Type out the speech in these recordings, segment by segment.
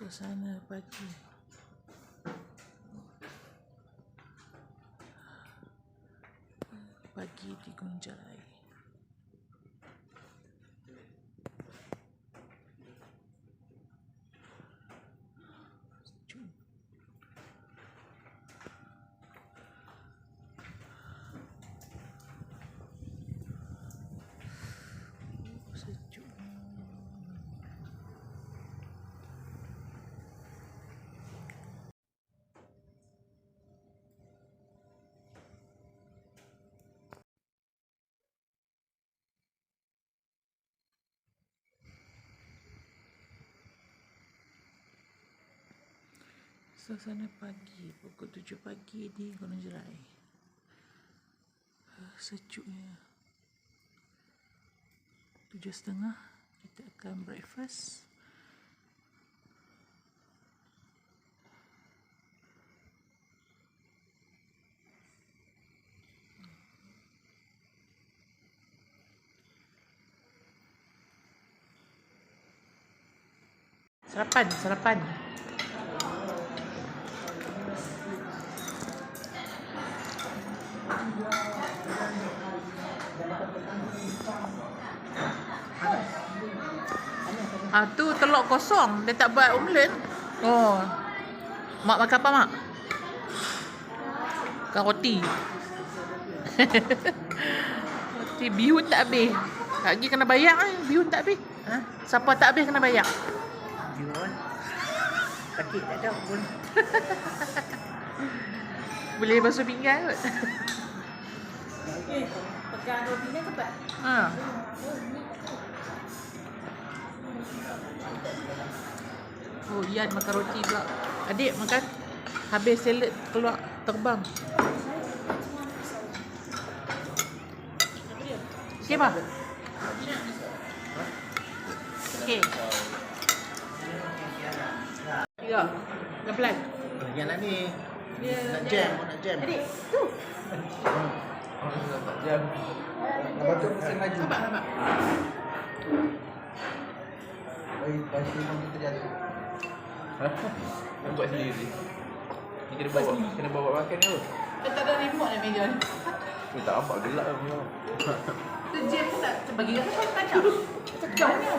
Suasana pagi. Pagi di Gunung Jerai. Sejuk. Sejuk. Suasana pagi, pukul 7 pagi di Gunung Jerai. Sejuknya. 7.30 kita akan breakfast. Sarapan. Tu telur kosong, dia tak buat omelet. Oh. Mak makan apa, Mak? Makan roti. Roti bihun tak habis. Lagi kena bayar bihun tak habis. Siapa tak habis kena bayar. Bihun. Pakit tak ada pun. Boleh basuh pinggan kot. Pegang rotinya cepat. Oh, Ian makan roti pula. Adik makan. Habis salad keluar terbang. Okey, Pak? Okey. Ya. Dah pelan. Yang nak ni. Nak jam. Adik, tu. Nak jam. Lepas tu mesin laju. Sabar. Baik memang kita jatuh. Nak buat sendiri. Ni kena bawa makan tu. Tak ada remote dalam meja ni. Ni tak nampak gelap lah punya. Tu jam pun tak bagi rasa kau kacau. Tegangnya.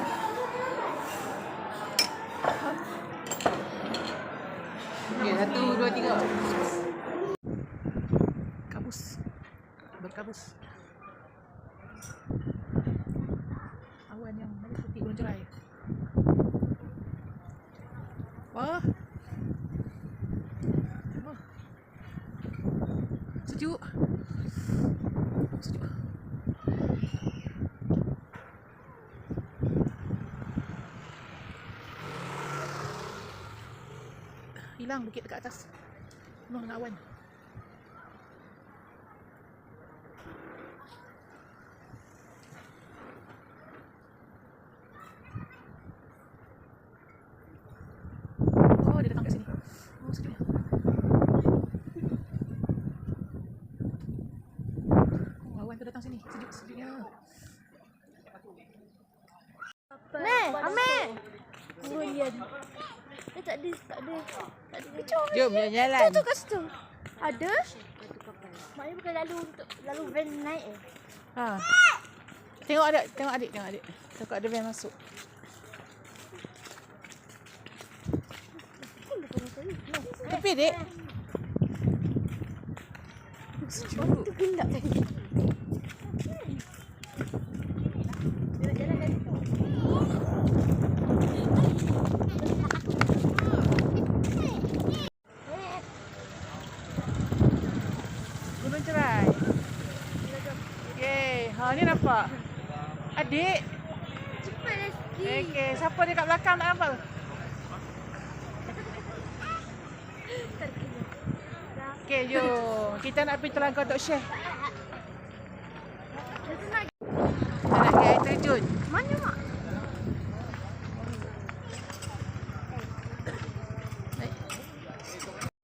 Okey, 1, 2, 3. Berkabus. Awan yang meliputi Gunung Jerai. Wah. Sejuk. Hilang bukit dekat atas. Penuh dengan awan. Oh, dia datang kat sini. Oh, sekejap. Oh, awan tu datang sini. Sejuk-sejuknya. Amir. Kemudian. Dia tak ada kecoh. Jom jalan. Tu kat situ. Ada? Maknanya bukan lalu van naik Tengok adik. Takut ada van masuk. Tepi, Dek. Sejuk. Tu gelap tadi. Dia nak jalan kat situ. Gunung Jerai. Okey, ni nampak. Adik. Cepat sikit. Okey, siapa dia kat belakang tak nampak? Okey, jom. Kita nak pergi Telangkau untuk share. Kita nak pergi air terjun. Mana mak?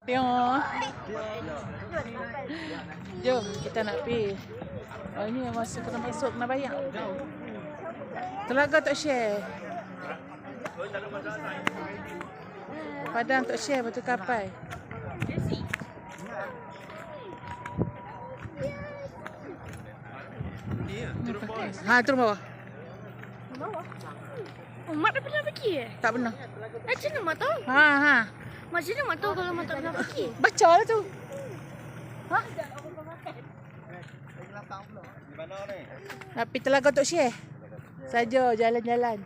Tengok. Jom, kita nak pergi. Oh, ini yang kena masuk, kena bayar. Telangkau untuk share. Padang Tok Syekh Batu Kapai. Ha, turun bawah. Bawah. Oh, Mak dah pernah pergi Tak pernah. Macam mana Mak tahu? Ha. Macam mana Mak tahu kalau Mak tak pernah pergi? Baca lah tu. Ha? Tapi Telaga Tok Syekh. Saja jalan-jalan.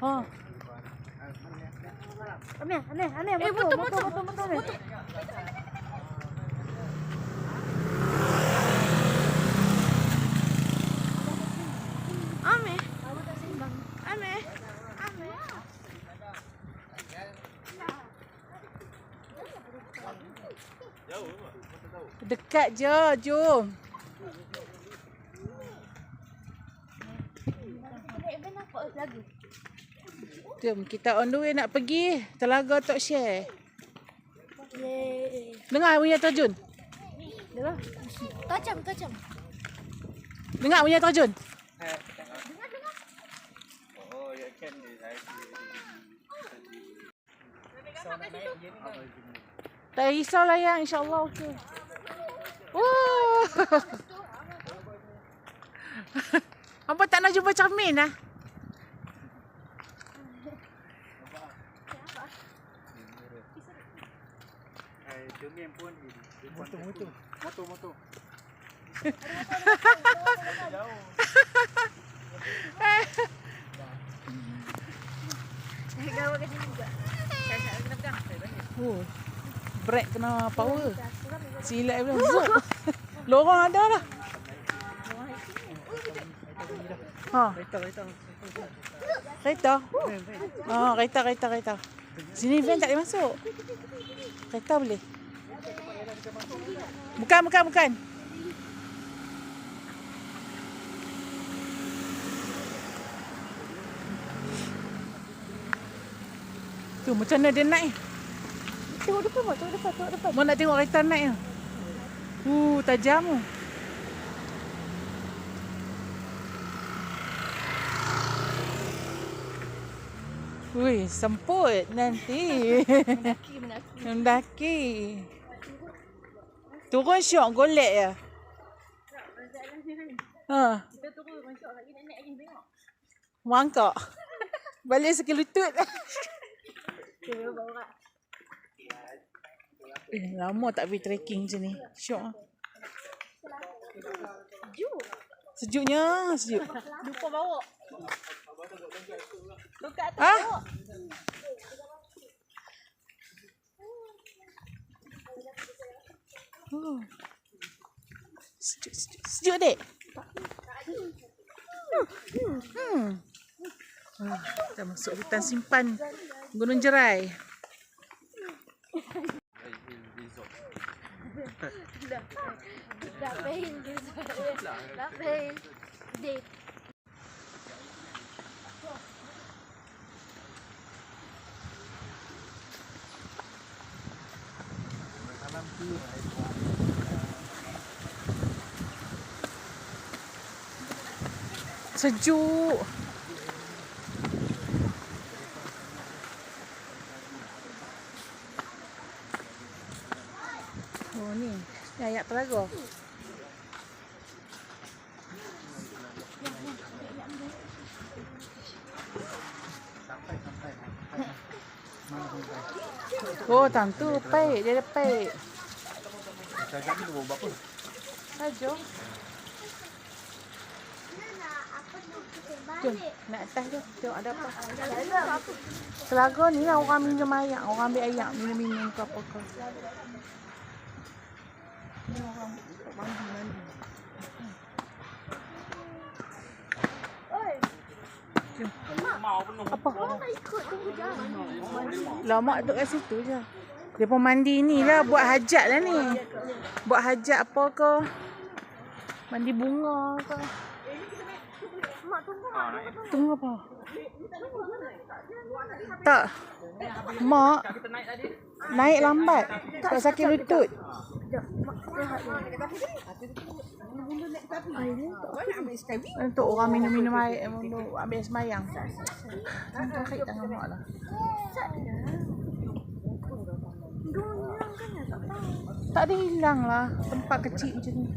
Ha. Amir, motor. Amir. Dekat je, jom. Jom, kita on the way nak pergi Telaga Tok Syekh. Yeay. Dengar bunyi terjun. Dengar. Tajam. Dengar bunyi terjun. Tak risaulah yang insya-Allah okey. Oh. Apa tak nak jumpa cermin ah? Cermin pun motor. Gawat kat sini juga. Oh. Brake kena power. Silat belum. Lorong ada lah. Ha. Kereta. Oh, kereta. Sini van tak boleh masuk. Kereta boleh. Bukan. Tu macam mana dia naik? Tengok depan, Mak. Tengok depan. Mau nak tengok kereta naik ke? Tajam tu. Wih, semput nanti. Mendaki. Turun syok golek je. Ha. Kita turun masuk lagi nak naik lagi tengok. Mangkak. Balik sikit lutut. Cuba bawa. Lama tak pergi trekking macam ni. Syok. Sejuknya, sejuk. Lupa bawa. Dekat atas Ha? bawa. Oh. Sejuk dek. Kita masuk hutan simpan Gunung Jerai. Dah fail. Dah fail. Dek. Sejuk. Oh ni ayak Telaga. Oh, tentu baik, dia ada baik. Cakap ni bawa berapa? Saja. Jom, nak atas tu. Tengok ada apa. Telaga ni lah orang minum ayak. Orang ambil ayak, minum-minum ke apa ke. Ni orang mandi. Jom. Apa? Tak ikut tunggu jalan. Lama duduk kat situ je. Dia pun mandi ni lah. Buat hajat lah ni. Buat hajat apa ke. Mandi bunga ke. Mak tunggu mak. Tunggu apa? Tak. Mak naik lambat. Tak sakit lutut. Untuk orang minum-minum air, ambil semayang. Sakit tangan mak lah. Tak ada hilang lah. Tempat kecil macam ni.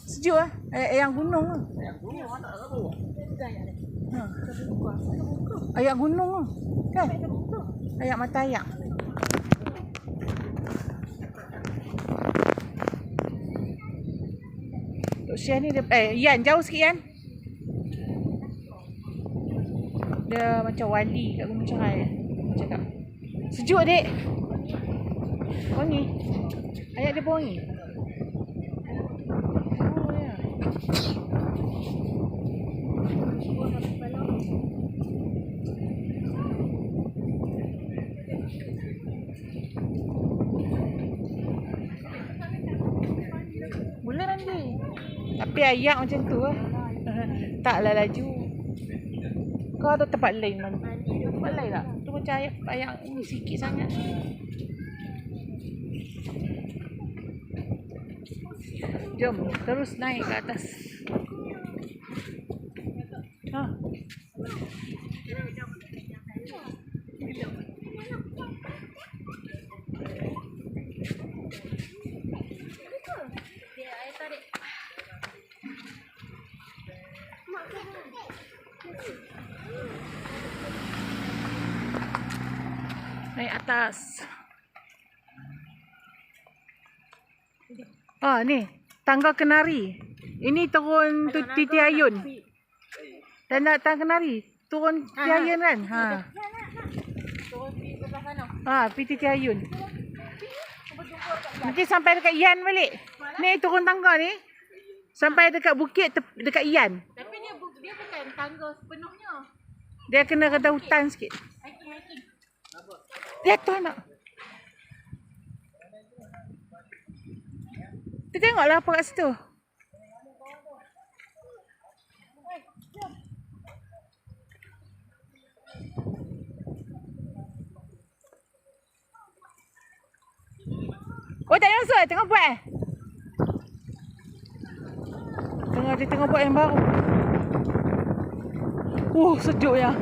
Sejuk lah. Yang gunung lah. Ayak gunung lah. Kan? Ayak mata ayak. Tok Syah ni dia, Yan jauh sikit Yan. Dia macam wali kat Gunung Cerai. Cakap. Sejuk dek. Wangi. Ayak dia wangi. Oh ya. Boleh nanti. Tapi ayak macam tu lah. Taklah laju. Kau ada tempat lain mana? Tempat lain tak? Tu macam ayak ni sikit sangat. Jom, terus naik ke atas. Ha. Naik atas. Ah, ni. Tangga Kenari. Ini turun Titi Ayun. Dan nak Tangga Kenari. Turun Titi Ayun kan? Ha. Titi Ayun. Nanti sampai dekat Ian balik. Ni turun tangga ni. Sampai dekat bukit dekat Ian. Tapi dia bukan tangga sepenuhnya. Dia kena reda hutan sikit. Dia tu anak. Kita tengoklah apa kat situ. Oh, tak masuk tengah buat Dia tengah buat yang baru. Sejuk ya.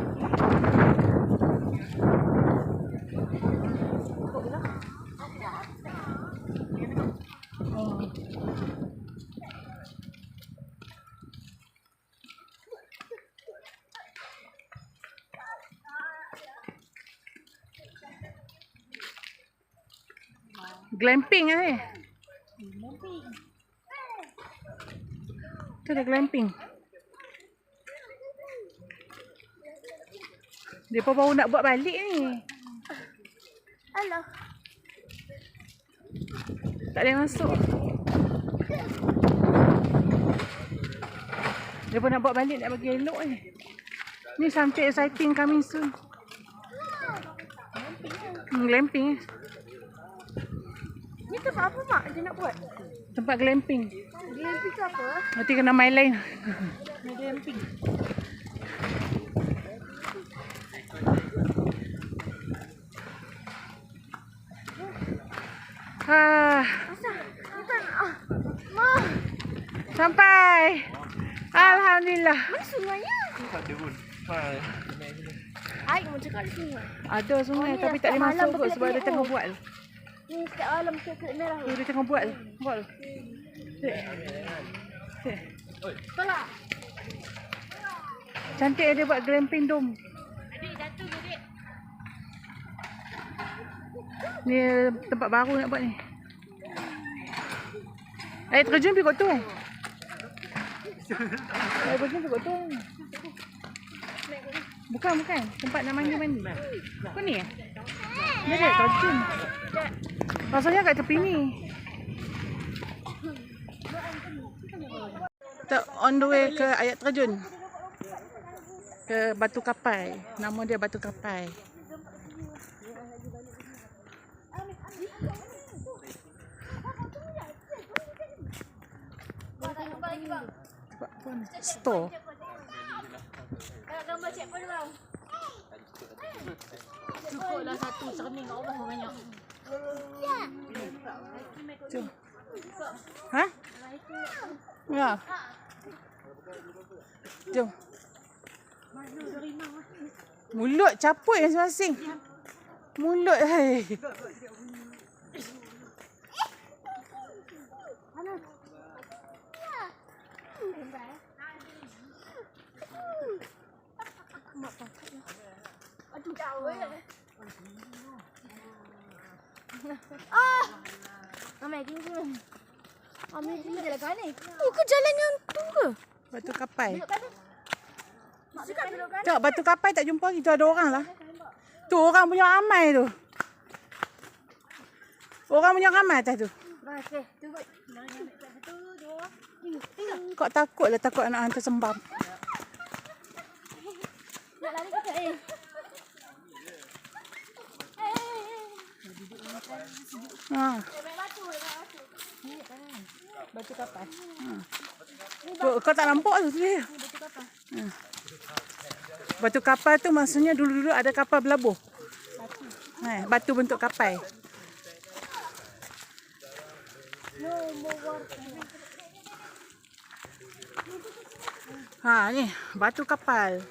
Glamping lah ni. Tu ada glamping. Dia pun baru nak buat balik ni. Alah. Tak boleh masuk. Dia pun nak buat balik, nak bagi elok ni. Ni something exciting coming soon. Glamping. Ni tempat apa mak dia nak buat? Tempat glamping. Glamping tu apa? Nanti kena main lain. Glamping. Ma. Sampai. Alhamdulillah. Mana sungainya? Ada pun. Air macam kat sungai. Ada sungai tapi tak boleh masuk kot sebab dia tengah buat. Ni setiap malam kulit merah. Dia tengah buat. Tolak. Cantik dia buat glamping dome. Adik jatuh ke dik? Ni tempat baru nak buat ni. Air terjun pergi kat tu kan? Air terjun pergi kat tu. Bukan. Tempat nak mandi. Apa ni? Ni dia terjun. Rasanya kat tepi ni. Kita on the way ke air terjun. Ke Batu Kapai. Nama dia Batu Kapai. Store. Nak gambar cek pada bang. Cukup lah satu cermin. Allah banyak. Jom. Ha? Ya. Jom. Mulut caput masing-masing. Mulut. Hai. Aduh, jauh ya. Amai tinggi. Amai tinggi jalan kan ni? Bukan jalan yang tu ke? Batu kapai. Belok kanan. Mak cakap belok kanan. Tengok batu kapai tak jumpa lagi. Tu ada orang lah. Tu orang punya ramai tu. Orang punya ramai atas tu. Okey, tunggu. Satu, dua, tiga. Kau takut lah, takut anak hantar sembam. Nak lari ke tak eh? Ha. Baik batu, baik batu. Batu kapai. Kau tak nampak tu dia. Batu kapal. Batu kapal tu maksudnya dulu-dulu ada kapal berlabuh. Batu bentuk kapal. Ha ni batu kapal.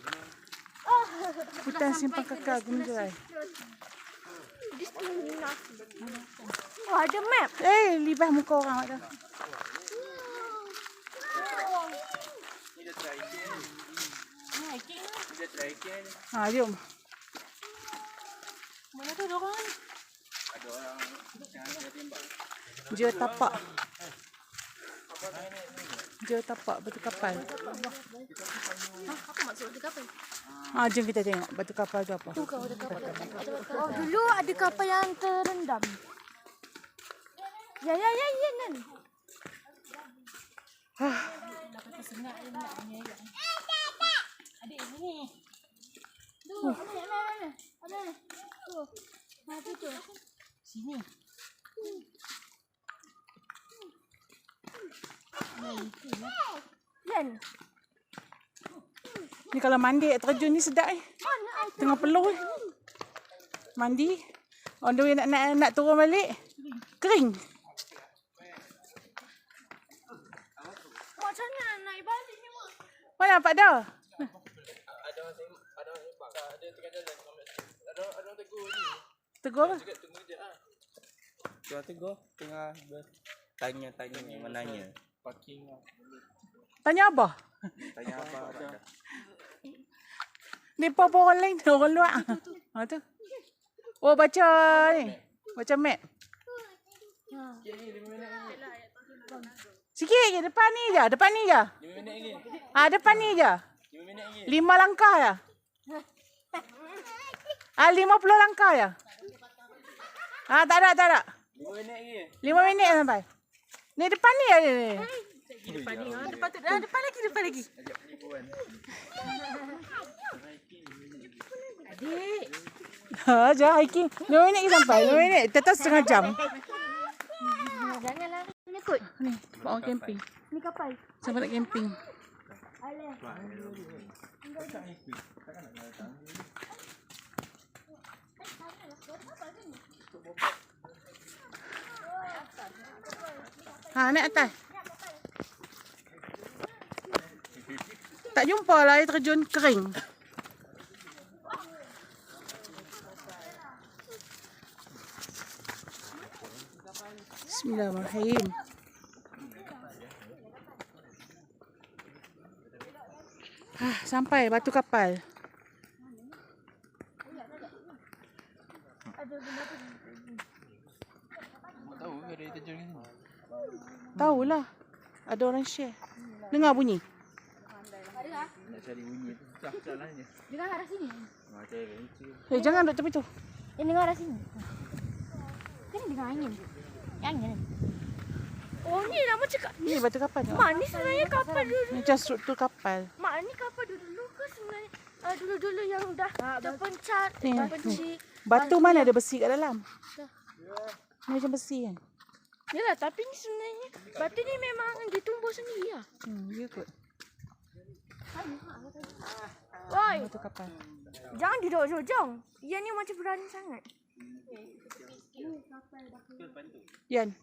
Hutan simpan kakak Gunung Jerai. Oh, ada map. Libas muka orang tu. Ha, jom. Mana tu ada orang? Dia tapak. Dia tapak batu kapal. Apa maksud batu kapal? Ha, jom kita tengok batu kapal tu apa. Bukan batu kapal. Oh, dulu ada kapal yang terendam. Ya, Nan. Adik ni. Tu, ada. Tu. Mati tu. Sini. Lan. Ni kalau mandi terjun ni sedap Mana air? Tengah peluh mandi. On the way nak turun balik. Kering. Macam mana naik balik ni, Mak? Mana nampak dah? Ada tengah jalan. Ada orang tegur ni. Tegur apa? Cakap tunggu je ah. Tuan tegur tengah tanya-tanya menanya. Parking lah. Tanya apa? Tanya apa ada. Ni apa orang lain tu, orang luar. Ha tu. Oh baca ni. Baca map. Sikit je depan ni je. Depan ni je. 5 minit lagi. Ha depan ni je. 5 minit lagi. 5 langkah je. 50 langkah je. Tak ada. 5 minit lagi. 5 minit sampai. Ni depan ni je ni. Depan ni. Depan tu. Depan lagi. Ajak penipuan. Adik. Jom hiking. 5 minit lagi sampai. 5 minit. Tetap setengah jam. Janganlah ikut. Ni, buat orang camping. Ni kapal. Sampai nak camping. Alah. Ha, naik atas. Tak jumpa lah air terjun kering. Bismillahirrahmanirrahim. Sampai batu kapal. Tahu ke ada terjun ni? Tahulah. Ada orang share. Dengar bunyi. Nak cari bunyi tu. Salahnya. Dengar arah sini. Macam ni. Jangan duduk tepi tu. Dengar arah sini. Kan dengar angin. Angin. Oh, ni nama cakap. Ni batu kapal tu. Mak, ni sebenarnya kapal dulu. Macam struktur kapal. Mak, ni kapal dulu ke sebenarnya? Dulu-dulu yang dah terpencat, Ni, terpencik. Batu mana ada besi kat dalam? Ni macam besi kan? Yalah, tapi ni sebenarnya batu ni memang ditumbuh sendiri lah. Ya kot. Woi, Batu kapal. jangan duduk-duduk, jom. Yang ni macam berani sangat. Yan.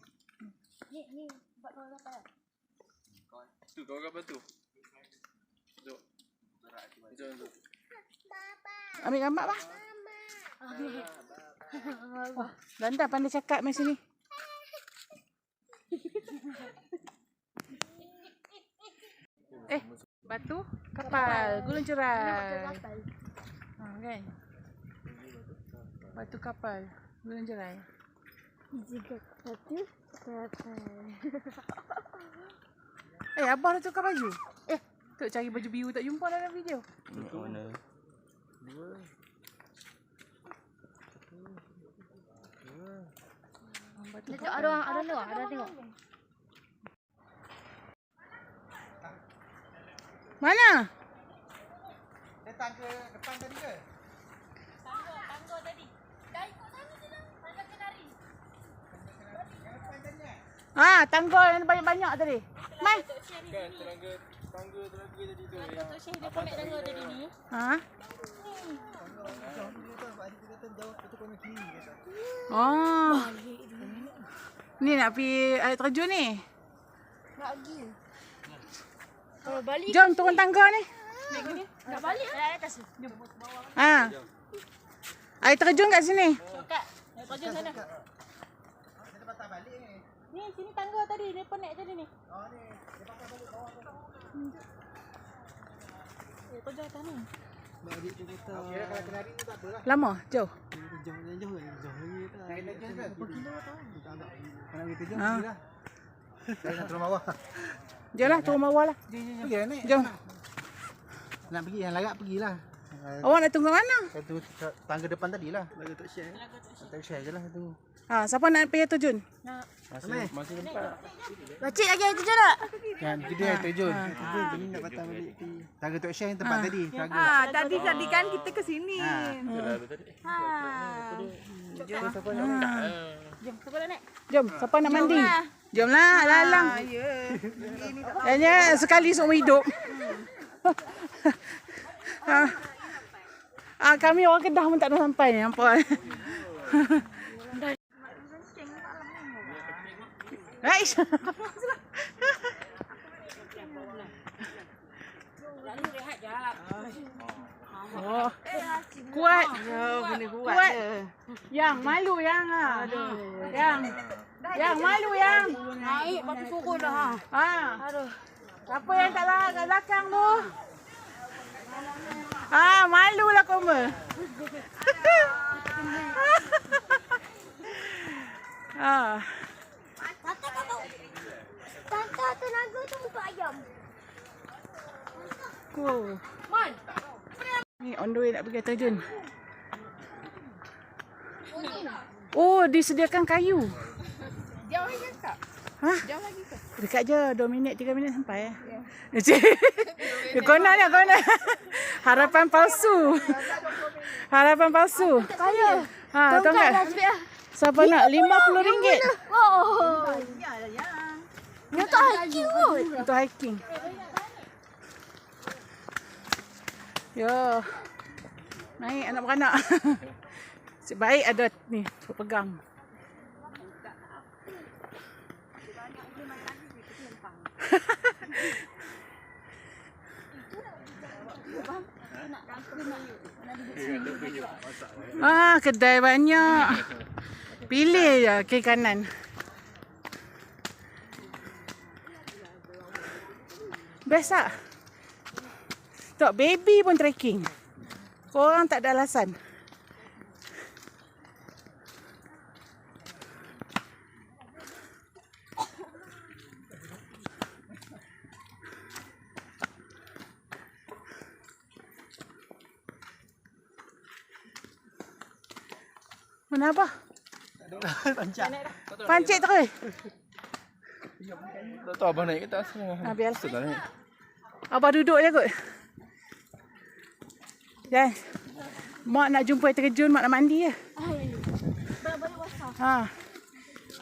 Ni, buat kau kapal. Tu kau kapal tu. Jom. Jom. Ambil gambar bah. Wah, Landa pandai cakap main sini. Batu kapal, gulung cerai. Kan? Batu kapal, gulung cerai. Juga batu kapal. Abang dah tukar baju. Tok cari baju biru tak jumpa dalam video. Tengok mana. Batu Tengok ada tengok. Mana? Datang ke depan tadi ke? Tangga tadi. Dah ikut sana sini. Tangga kenari. Tangga yang banyak-banyak tadi. Mai. Kan tangga tadi tu yang Tok Syekh dia connect tangga tadi ni. Oh. Ni nak pergi air terjun ni. Nak pergi. Kalau balik Jom turun tangga ni. nak balik lah atas. Jom. Air terjun kat sini. Kat. Terjun sana. Ni sini tangga tadi, dia connect tadi ni. Oh ni. Dia pakai balik bawah tu. Terjun atas ni. adik tu kata. Okey, kalau kenari ni tak apalah. Lama? Jauh? Jauh lagi tak. Naik lagi kan? Berapa kilo tahu? Tak ada. Kalau kita jom Ha. pergilah. Saya nak turun bawah. Jom lah, turun bawah lah. Pergi lah naik. Jom. Nak pergi yang larat pergilah. Awak nak tunggu mana? Satu tangga depan tadilah. Lagu tak share. Tak share je lah tu. Siapa nak pergi terjun? Masih nampak. Pakcik lagi air terjun tak? Yang kita air terjun. Ini nak patah balik pi. Tangga Tok Syah yang tempat tadi. Tangga. Tadi kan kita ke sini. Jom, siapa nak naik? Jom, siapa nak mandi? Jomlah, lalang. Hanya sekali seumur hidup. Kami orang Kedah pun tak dah sampai. Nampak? Aish. Oh, kuat. Kuat. Yang malu yang Yang malu yang. Naik batu turun dah. Aduh. Apa yang tak larat kat belakang tu? Malulah kau mah. Tata tenaga tu untuk ayam. Man. Ni on the way nak pergi terjun. Oh, disediakan kayu. Jauh lagi tak? Jauh lagi ke? Dekat je, 2 minit, 3 minit sampai. Kau nak. Harapan palsu. Harapan palsu. Kaya. Tongkat. Siapa nak? RM50. Oh. Ni tak hiking kot. Untuk hiking. Yo. Naik anak beranak. Sebaik ada ni, pegang. Kedai banyak. Pilih je kiri kanan. Best tak? Tok baby pun trekking. Korang tak ada alasan. Mana apa? Pancik terus. Tak tahu abang naik ke tak asal. Biarlah. Tak naik. Abang duduk je kot. Dan mak nak jumpa air terjun, mak nak mandi je.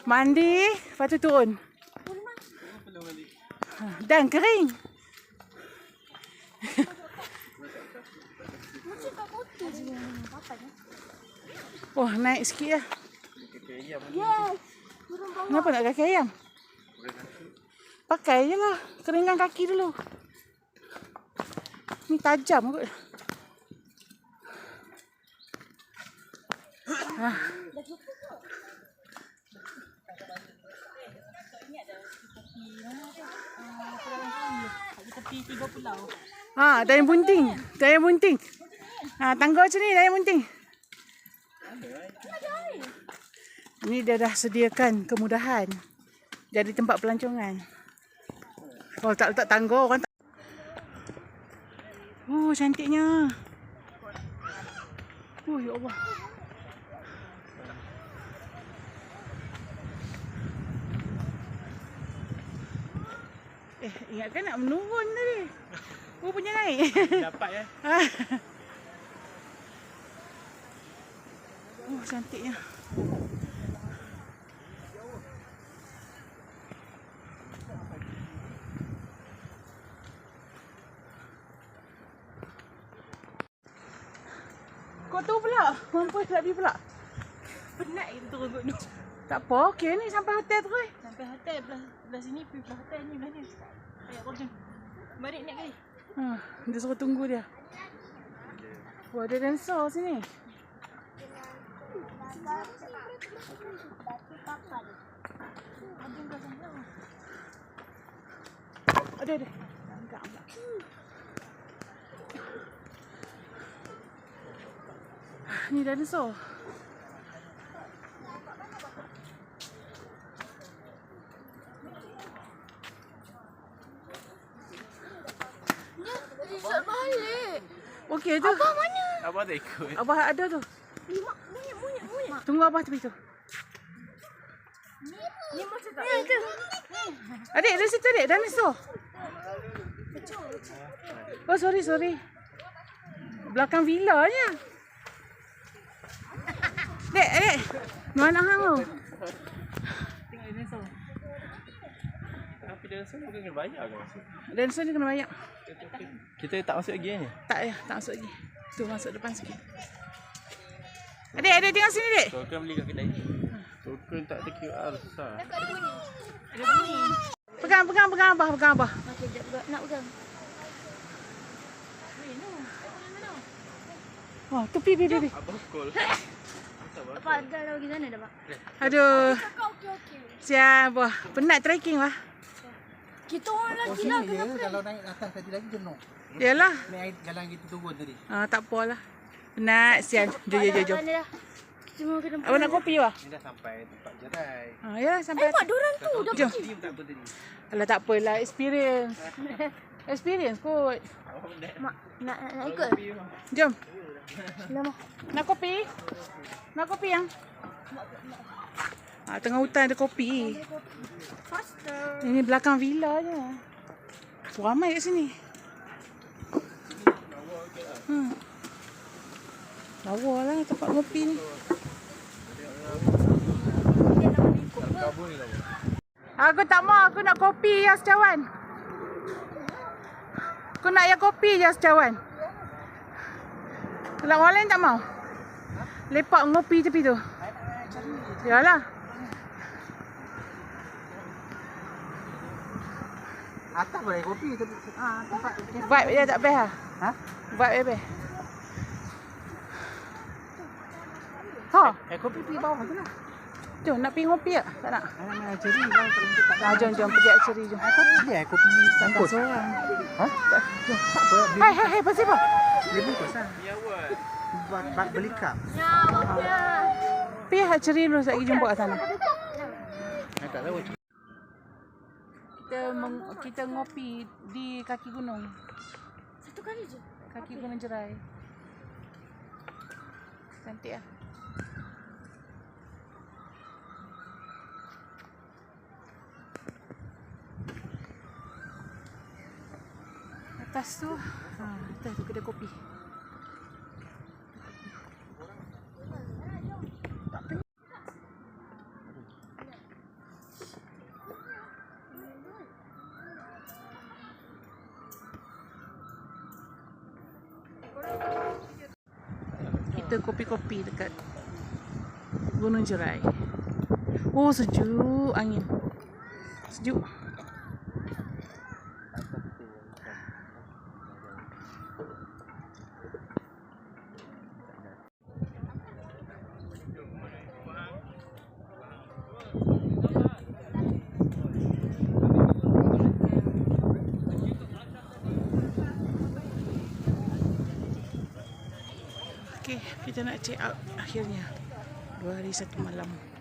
Mandi, lepas tu turun. Dan kering. Macam tak kotor je. Papan eh. Wah, naik sikit lah. Yes. Turun bawah. Kenapa nak kaki ayam? Pakai je lah. Keringkan kaki dulu. Ni tajam kot. Tepi 3 pulau. Dayang bunting. Dayang bunting. Tangga macam ni, dayang bunting. Ni dia dah sediakan kemudahan. Jadi tempat pelancongan. Kalau tak letak tangga, orang tak... Oh, cantiknya. Oh, ya Allah. Ingatkan nak menurun tadi. Oh, punya naik. Dapat ya. Oh, cantiknya. Kau tu pula. Mampus tak pergi pula. Penat kita turun gunung. Tak apa, okey ni sampai hotel terus. Sampai hotel belah sini pergi belah hotel ni belah ni. Ayat kau jom. Balik naik kali. Dia suruh tunggu dia. Oh, ada dancer sini. Ada. Angkat. Ni dancer. Rizal balik. Okey tu. Abah mana? Abah tak ikut. Abah ada tu. Ni mak munyet. Tunggu Abah tepi tu. Ni macam tak. Ni tu. Adik, dari situ adik. Dancer. Oh, sorry. Belakang villa je. Dek. Mana hang tu? Tengok dancer. Tapi dancer bukan kena bayar ke masuk? Dancer ni kena bayar. Kita tak masuk lagi ni. Tak masuk lagi. Tu masuk depan sikit. Adik tengok sini, Dek. Token beli kat kedai. Token tak ada QR besar. Ada bunyi. Pegang Abah. Okey, jap nak pegang. Wah, tu pi. Abah call. Apa ada lagi sana dah, Pak? Aduh. Okey. Siap, Abah. Penat trekking lah. Kita orang lagi Sini lah je, kenapa? kalau naik atas tadi lagi jenuh. Yalah. Naik jalan kita turun tadi. Tak apalah. Penat, sial. Jom. Cuma kena. Awak nak kopi, Wah? Ni dah sampai tempat jerai. Ya, sampai. Mak dorang tu dah Jom. pergi. Diam tak apa tadi. Alah, tak apalah. Experience kot. Mak nak ikut. Jom. Lama. Nak kopi? Nak kopi yang? Tengah hutan ada kopi. Faster. Ini belakang villa je. Ramai kat sini. Lawa lah tempat kopi ni. Aku tak mau, aku nak kopi ya sekawan. Aku nak ya kopi je sekawan. Kalau orang lain tak mau. Lepak ngopi tepi tu. Yalah. Atas boleh kopi tapi tempat Vibe dia tak best lah. Ha? Vibe dia best. kopi pergi bawah tu lah. Jom nak pergi ngopi tak? Tak nak? Anak ceri kan kalau kita tak. Jom pergi Archery jom. Kopi dia kopi Tak tangkut. seorang. Ha? Jom. Tak apa. Hai, pasal apa? Dia bungkus lah. Ya buat. Buat beli cup. Ya, Bapa. Pergi Archery dulu sekejap lagi jumpa kat sana. Saya tak tahu. Kita ngopi di kaki gunung. Satu kali je. Kaki Gunung Jerai. Cantik lah. Atas tu, atas tu kedai kopi. kita kopi-kopi dekat Gunung Jerai. Oh, sejuk angin. Sejuk. Okay, kita nak check out akhirnya 2 hari 1 malam.